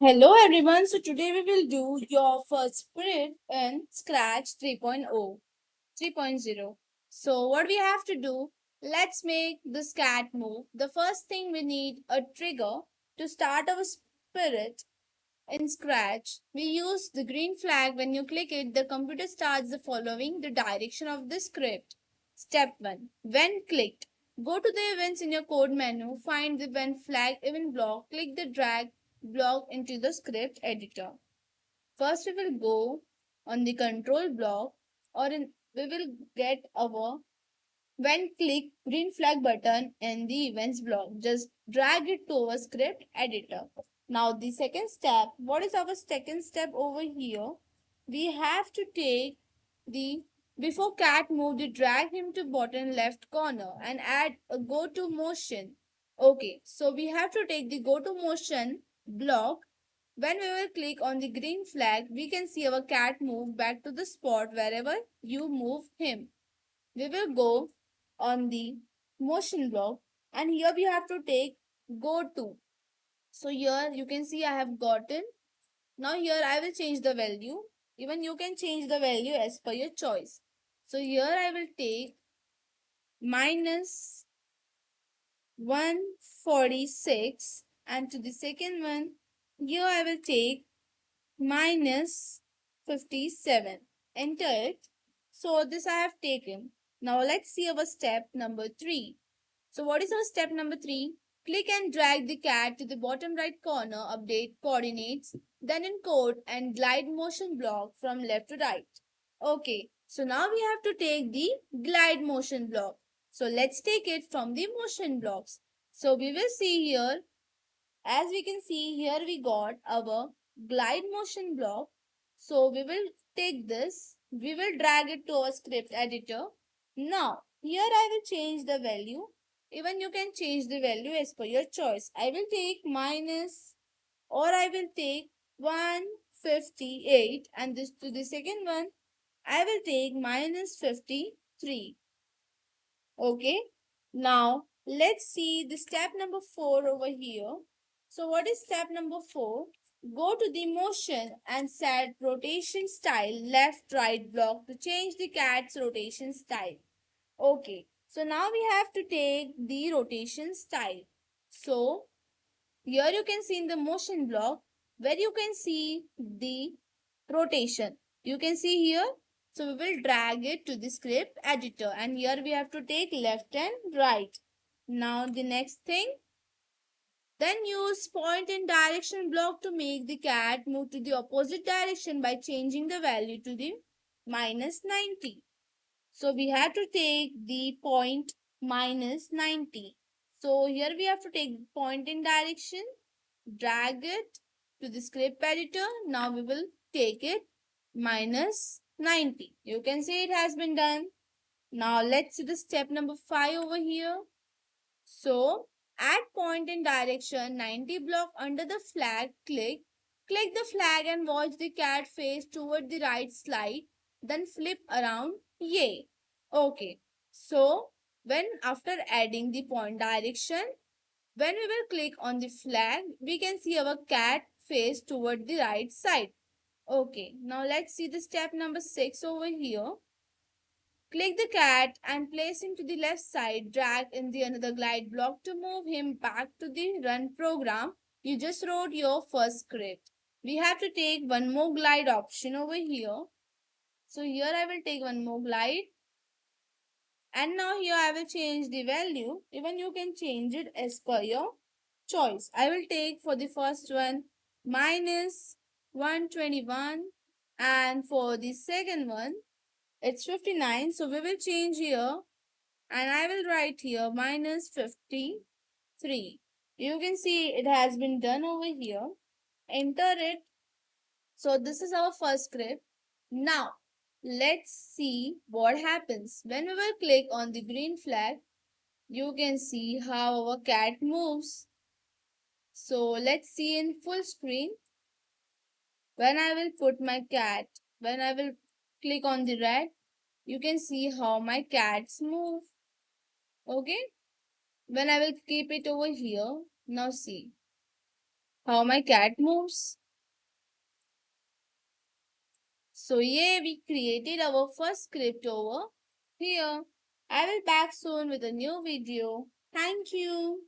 Hello everyone, so today we will do your first sprint in Scratch 3.0. So what we have to do, let's make this cat move. The first thing we need a trigger to start our spirit in Scratch. We use the green flag. When you click it, the computer starts the following the direction of the script. Step 1. When clicked, go to the events in your code menu, find the when flag event block, click the drag block into the script editor. First we will go on the control block we will get our when click green flag button in the events block. Just drag it to our script editor. Now the second step, what is our second step over here? We have to take the before cat move, the drag him to bottom left corner and add a go to motion. Okay, so we have to take the go to motion block. When we will click on the green flag, we can see our cat move back to the spot wherever you move him. We will go on the motion block, and here we have to take go to. So here you can see I have gotten. Now here I will change the value. Even you can change the value as per your choice. So here I will take minus 146, and to the second one here I will take minus 57. Enter it. So this I have taken. Now let's see our step number 3. So what is our step number 3? Click and drag the cat to the bottom right corner, update coordinates, then encode and glide motion block from left to right. Okay, so now we have to take the glide motion block. So let's take it from the motion blocks. So we will see here, as we can see here we got our glide motion block. So we will take this, we will drag it to our script editor. Now here I will change the value. Even you can change the value as per your choice. I will take minus, or I will take 158, and this to the second one I will take minus 53. Okay, now let's see the step number 4 over here. So what is step number 4? Go to the motion and set rotation style left right block to change the cat's rotation style. Okay, so now we have to take the rotation style. So here you can see in the motion block where you can see the rotation. You can see here. So we will drag it to the script editor, and here we have to take left and right. Now the next thing, then use point and direction block to make the cat move to the opposite direction by changing the value to the minus 90. So we have to take the point minus 90. So here we have to take point in direction, drag it to the script editor. Now we will take it minus 90. You can see it has been done. Now let's see the step number 5 over here. So add point in direction 90 block under the flag. Click the flag and watch the cat face toward the right slide. Then flip around. Yay. Okay. So when after adding the point direction, when we will click on the flag, we can see our cat face toward the right side. Okay, now let's see the step number 6 over here. Click the cat and place him to the left side. Drag in the another glide block to move him back to the run program. You just wrote your first script. We have to take one more glide option over here. So here I will take one more glide. And now here I will change the value. Even you can change it as per your choice. I will take for the first one minus 121, and for the second one it's 59. So we will change here, and I will write here minus 53. You can see it has been done over here. Enter it. So this is our first script. Now let's see what happens when we will click on the green flag. You can see how our cat moves. So let's see in full screen. When I will put my cat, when I will click on the red, you can see how my cats move. Okay. When I will keep it over here, now see how my cat moves. So yeah, we created our first script over here. I will back soon with a new video. Thank you.